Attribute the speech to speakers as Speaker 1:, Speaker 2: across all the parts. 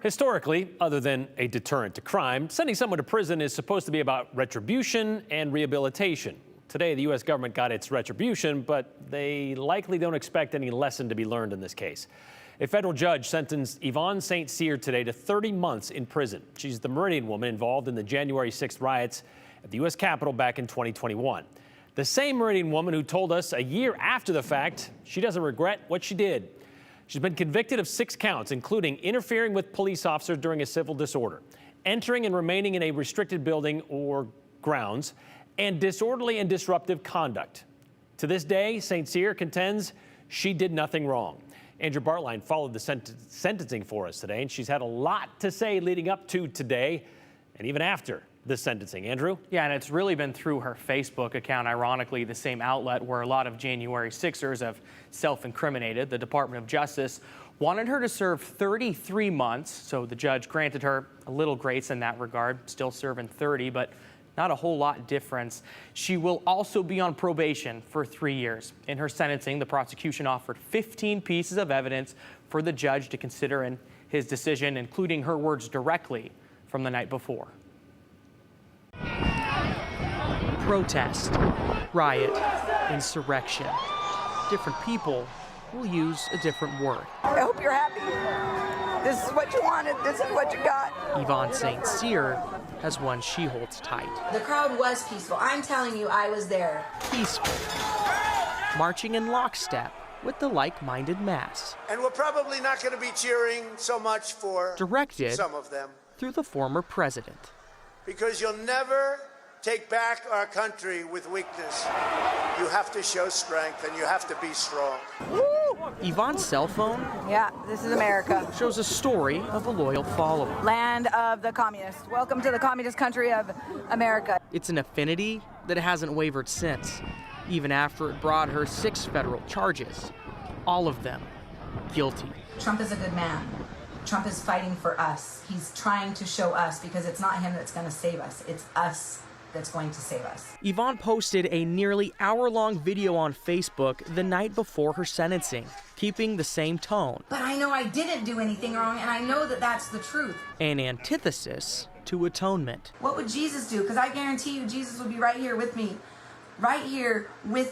Speaker 1: Historically, other than a deterrent to crime, sending someone to prison is supposed to be about retribution and rehabilitation. Today, the U.S. government got its retribution, but they likely don't expect any lesson to be learned in this case. A federal judge sentenced Yvonne St. Cyr today to 30 months in prison. She's the Meridian woman involved in the January 6th riots at the U.S. Capitol back in 2021. The same Meridian woman who told us a year after the fact she doesn't regret what she did. She's been convicted of 6 counts, including interfering with police officers during a civil disorder, entering and remaining in a restricted building or grounds, and disorderly and disruptive conduct. To this day, St. Cyr contends she did nothing wrong. Andrew Bartline followed the sentencing for us today, and she's had a lot to say leading up to today and even after the sentencing. Andrew?
Speaker 2: Yeah, and it's really been through her Facebook account, ironically, the same outlet where a lot of January 6ers have self-incriminated. The Department of Justice wanted her to serve 33 months, so the judge granted her a little grace in that regard, still serving 30, but not a whole lot difference. She will also be on probation for 3 years. In her sentencing, the prosecution offered 15 pieces of evidence for the judge to consider in his decision, including her words directly from the night before. Protest, riot, insurrection. Different people will use a different word.
Speaker 3: I hope you're happy. This is what you wanted. This is what you got.
Speaker 2: Yvonne St. Cyr has one she holds tight.
Speaker 4: The crowd was peaceful. I'm telling you, I was there.
Speaker 2: Peaceful. Marching in lockstep with the like-minded mass.
Speaker 5: And we're probably not going to be cheering so much for
Speaker 2: directed
Speaker 5: some of them.
Speaker 2: Through the former president.
Speaker 5: Because you'll never take back our country with weakness. You have to show strength and you have to be strong.
Speaker 3: Woo!
Speaker 2: Yvonne's cell phone,
Speaker 3: yeah, this is America,
Speaker 2: shows a story of a loyal follower.
Speaker 3: Land of the communists. Welcome to the communist country of America.
Speaker 2: It's an affinity that hasn't wavered since, even after it brought her 6 federal charges, all of them guilty.
Speaker 4: Trump is a good man. Trump is fighting for us. He's trying to show us, because it's not him that's going to save us. It's us that's going to save us.
Speaker 2: Yvonne posted a nearly hour-long video on Facebook the night before her sentencing, keeping the same tone.
Speaker 4: But I know I didn't do anything wrong, and I know that that's the truth.
Speaker 2: An antithesis to atonement.
Speaker 4: What would Jesus do? Because I guarantee you Jesus would be right here with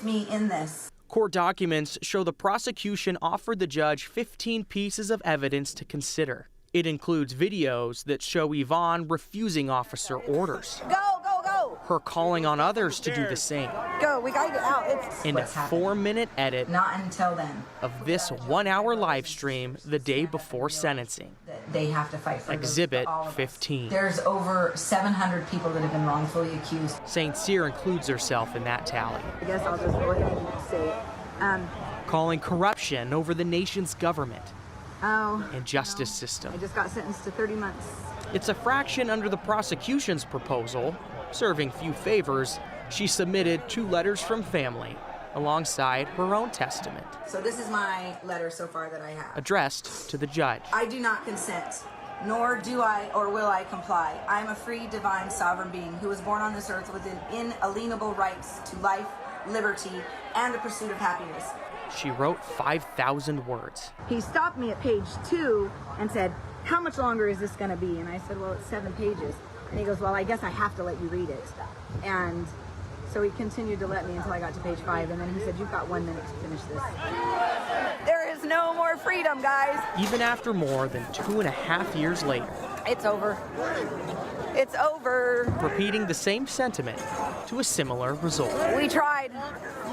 Speaker 4: me in this.
Speaker 2: Court documents show the prosecution offered the judge 15 pieces of evidence to consider. It includes videos that show Yvonne refusing officer orders.
Speaker 3: Go, go, go!
Speaker 2: Her calling on others to do the same.
Speaker 3: Go, we gotta get out. It's
Speaker 2: And a 4-minute edit
Speaker 4: not until then
Speaker 2: of this 1-hour live stream the day before sentencing.
Speaker 4: They have to fight for
Speaker 2: Exhibit
Speaker 4: all of us.
Speaker 2: 15.
Speaker 4: There's over 700 people that have been wrongfully accused.
Speaker 2: St. Cyr includes herself in that tally.
Speaker 3: I guess I'll just go ahead and say it.
Speaker 2: Calling corruption over the nation's government and justice
Speaker 3: I
Speaker 2: system.
Speaker 3: just got sentenced to 30 months.
Speaker 2: It's a fraction under the prosecution's proposal. Serving few favors, she submitted 2 letters from family alongside her own testament.
Speaker 4: So this is my letter so far that I have.
Speaker 2: Addressed to the judge.
Speaker 4: I do not consent, nor do I or will I comply. I am a free, divine, sovereign being who was born on this earth with inalienable rights to life, liberty, and the pursuit of happiness.
Speaker 2: She wrote 5,000 words.
Speaker 3: He stopped me at page 2 and said, how much longer is this going to be? And I said, well, it's 7 pages. And he goes, well, I guess I have to let you read it. And so he continued to let me until I got to page 5. And then he said, you've got 1 minute to finish this. There is no more freedom, guys.
Speaker 2: Even after more than 2.5 years later.
Speaker 3: It's over. It's over.
Speaker 2: Repeating the same sentiment to a similar result.
Speaker 3: We tried.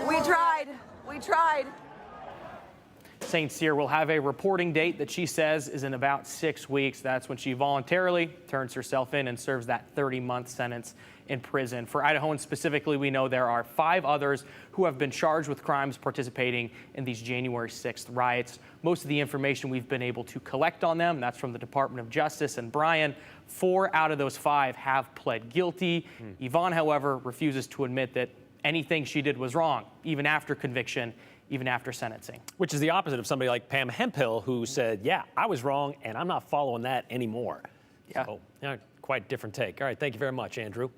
Speaker 3: We tried. We tried.
Speaker 2: St. Cyr will have a reporting date that she says is in about 6 weeks. That's when she voluntarily turns herself in and serves that 30-month sentence in prison. For Idahoans specifically, we know there are 5 others who have been charged with crimes participating in these January 6th riots. Most of the information we've been able to collect on them, that's from the Department of Justice and Brian. 4 out of those 5 have pled guilty. Yvonne, however, refuses to admit that anything she did was wrong, even after conviction, even after sentencing.
Speaker 1: Which is the opposite of somebody like Pam Hemphill, who said, yeah, I was wrong, and I'm not following that anymore.
Speaker 2: Yeah.
Speaker 1: So, quite different take. All right, thank you very much, Andrew.